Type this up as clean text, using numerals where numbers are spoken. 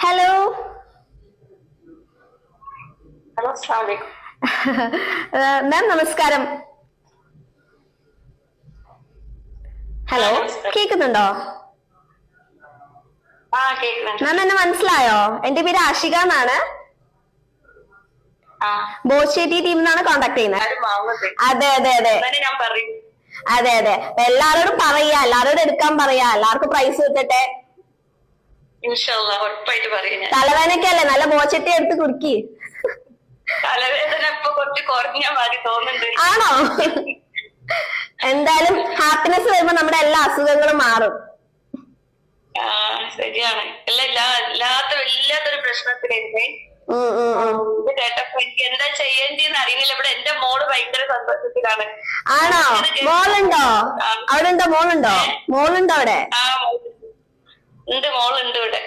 Hello. Hello, അസ്സലാമു അലൈക്കും. മാം നമസ്കാരം. ഹലോ, നമസ്കാരം. കേക്കുന്നുണ്ടോ? കേൾക്കുന്നുണ്ട്. മാം എന്നെ മനസ്സിലായോ? എന്റെ പേര് ആഷിക എന്നാണ്. ബോച്ചേറ്റി ടീം എന്നാണ് കോണ്ടാക്ട് ചെയ്യുന്നത്. അതെ അതെ അതെ ഞാൻ പറയും. അതെ അതെ. അപ്പൊ എല്ലാരോടും പറയാ, എല്ലാരോടും എടുക്കാൻ പറയാ, എല്ലാവർക്കും പ്രൈസ് കിട്ടട്ടെ. ഇൻഷാ അല്ലാഹ് ഉറപ്പായിട്ട് പറയും ഞാൻ. തലവേദനക്കല്ലേ, നല്ല ബോച്ചട്ടി എടുത്ത് കുടിക്കി. തലവേദന ഇപ്പൊ കുറച്ച് കുറഞ്ഞ മാതിരി തോന്നുന്നുണ്ട്. ആണോ? എന്തായാലും ഹാപ്പിനെസ് വരുമ്പോ നമ്മുടെ എല്ലാ അസുഖങ്ങളും മാറും. ശരിയാണ്. വല്ലാത്തൊരു പ്രശ്നത്തിലായിരുന്നേ. ഇത് കേട്ടപ്പോ എനിക്ക് എന്താ ചെയ്യേണ്ടിന്ന് അറിയുന്നില്ല. ഇവിടെ എന്റെ മോള് ഭയങ്കര സന്തോഷത്തിലാണ്. ആണോ? മോളുണ്ടോ അവിടെ? ഉണ്ടോ മോളുണ്ടോ? മോളുണ്ടോ അവിടെ? ഉണ്ട്, മോളുണ്ട് ഇവിടെ.